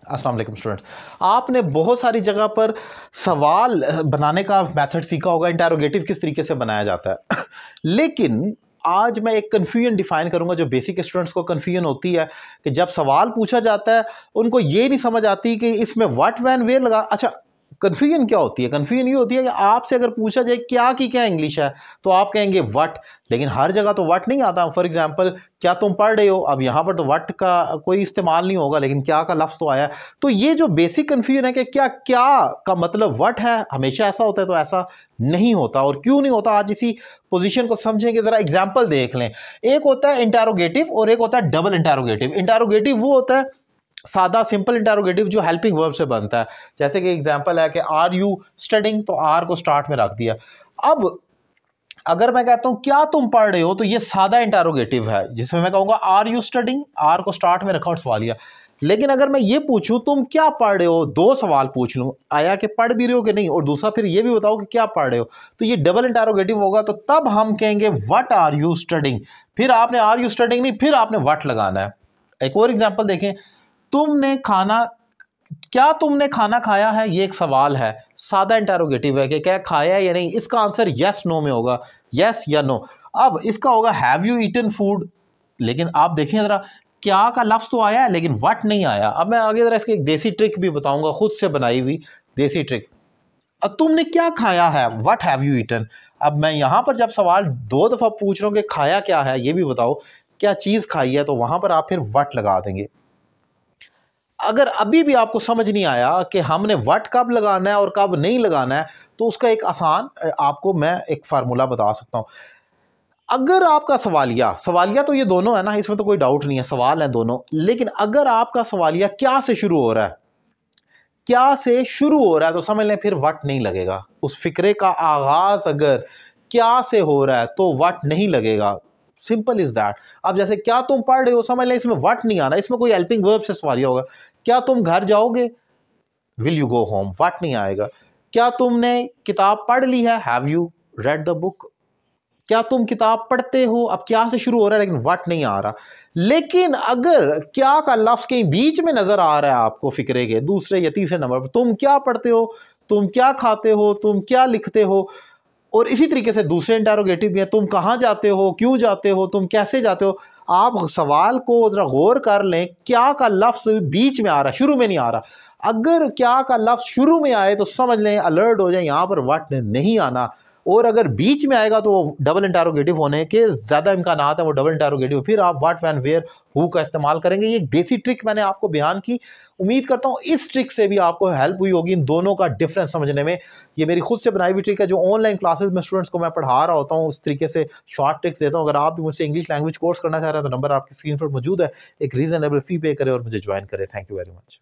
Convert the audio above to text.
अस्सलाम वालेकुम स्टूडेंट्स, आपने बहुत सारी जगह पर सवाल बनाने का मेथड सीखा होगा, इंटरोगेटिव किस तरीके से बनाया जाता है। लेकिन आज मैं एक कन्फ्यूजन डिफाइन करूंगा जो बेसिक स्टूडेंट्स को कन्फ्यूजन होती है कि जब सवाल पूछा जाता है उनको ये नहीं समझ आती कि इसमें व्हाट व्हेन वेयर लगा। अच्छा, कन्फ्यूजन क्या होती है? कन्फ्यूजन ये होती है कि आपसे अगर पूछा जाए क्या की क्या इंग्लिश है तो आप कहेंगे व्हाट, लेकिन हर जगह तो व्हाट नहीं आता। फॉर एग्जांपल, क्या तुम पढ़ रहे हो, अब यहाँ पर तो व्हाट का कोई इस्तेमाल नहीं होगा, लेकिन क्या का लफ्ज़ तो आया। तो ये जो बेसिक कन्फ्यूजन है कि क्या क्या का मतलब व्हाट है, हमेशा ऐसा होता है तो ऐसा नहीं होता। और क्यों नहीं होता, आज इसी पोजीशन को समझेंगे। ज़रा एग्जाम्पल देख लें। एक होता है इंटरोगेटिव और एक होता है डबल इंटरोगेटिव। इंटरोगेटिव वो होता है सादा सिंपल इंटरोगेटिव जो हेल्पिंग वर्ब से बनता है। जैसे कि एग्जांपल है कि आर यू स्टडिंग, तो आर को स्टार्ट में रख दिया। अब अगर मैं कहता हूं क्या तुम पढ़ रहे हो, तो ये सादा इंटरोगेटिव है जिसमें मैं कहूंगा आर यू स्टडिंग, आर को स्टार्ट में रखा और सवालिया। लेकिन अगर मैं ये पूछूं तुम क्या पढ़ रहे हो, दो सवाल पूछ लूं, आया कि पढ़ भी रहे हो कि नहीं, और दूसरा फिर ये भी बताओ कि क्या पढ़ रहे हो, तो ये डबल इंटरोगेटिव होगा। तो तब हम कहेंगे व्हाट आर यू स्टडिंग। फिर आपने आर यू स्टडिंग नहीं, फिर आपने व्हाट लगाना है। एक और एग्जाम्पल देखें, तुमने खाना, क्या तुमने खाना खाया है, ये एक सवाल है, सादा इंटरोगेटिव है कि क्या खाया है या नहीं। इसका आंसर यस नो में होगा, यस या नो। अब इसका होगा हैव यू ईटन फूड, लेकिन आप देखें जरा क्या का लफ्ज़ तो आया है लेकिन व्हाट नहीं आया। अब मैं आगे जरा इसकी एक देसी ट्रिक भी बताऊंगा, खुद से बनाई हुई देसी ट्रिक। अब तुमने क्या खाया है, व्हाट हैव यू ईटन। अब मैं यहाँ पर जब सवाल दो दफ़ा पूछ रहा हूँ कि खाया क्या है, ये भी बताओ क्या चीज़ खाई है, तो वहाँ पर आप फिर व्हाट लगा देंगे। अगर अभी भी आपको समझ नहीं आया कि हमने व्हाट कब लगाना है और कब नहीं लगाना है, तो उसका एक आसान आपको मैं एक फार्मूला बता सकता हूं। अगर आपका सवालिया, सवालिया तो ये दोनों है ना, इसमें तो कोई डाउट नहीं है, सवाल है दोनों। लेकिन अगर आपका सवालिया क्या से शुरू हो रहा है, क्या से शुरू हो रहा है, तो समझ लें फिर व्हाट नहीं लगेगा। उस फिक्रे का आगाज अगर क्या से हो रहा है तो व्हाट नहीं लगेगा। Simple is that. अब जैसे क्या तुम पढ़ रहे हो, समझ लें इसमें व्हाट नहीं आना, इसमें कोई हेल्पिंग वर्ब से सवालिया होगा। क्या तुम घर जाओगे, will you go home, what नहीं आएगा। क्या तुमने किताब पढ़ ली है, have you read the book. क्या तुम किताब पढ़ते हो, अब क्या से शुरू हो रहा है लेकिन व्हाट नहीं आ रहा। लेकिन अगर क्या का लफ्ज कहीं बीच में नजर आ रहा है आपको फिक्रे के दूसरे या तीसरे नंबर पर, तुम क्या पढ़ते हो, तुम क्या खाते हो, तुम क्या लिखते हो, और इसी तरीके से दूसरे इंटरोगेटिव भी है, तुम कहाँ जाते हो, क्यों जाते हो, तुम कैसे जाते हो। आप सवाल को जरा गौर कर लें, क्या का लफ्ज बीच में आ रहा है, शुरू में नहीं आ रहा। अगर क्या का लफ्ज शुरू में आए तो समझ लें, अलर्ट हो जाए, यहाँ पर व्हाट नहीं आना। और अगर बीच में आएगा तो वो डबल इंटरोगेटिव होने के ज़्यादा इम्कान है, वो डबल इंटरोगेटिव, फिर आप व्हाट व्हेन वेयर हु का इस्तेमाल करेंगे। ये एक देसी ट्रिक मैंने आपको बयान की। उम्मीद करता हूँ इस ट्रिक से भी आपको हेल्प हुई होगी इन दोनों का डिफरेंस समझने में। ये मेरी खुद से बनाई हुई ट्रिक है जो ऑनलाइन क्लासेस में स्टूडेंट्स को मैं पढ़ा रहा होता हूँ, उस तरीके से शॉर्ट ट्रिक्स देता हूँ। अगर आप भी मुझसे इंग्लिश लैंग्वेज कोर्स करना चाह रहे हैं तो नंबर आपकी स्क्रीन पर मौजूद है, एक रीजनेबल फी पे करें और मुझे ज्वाइन करें। Thank you very much.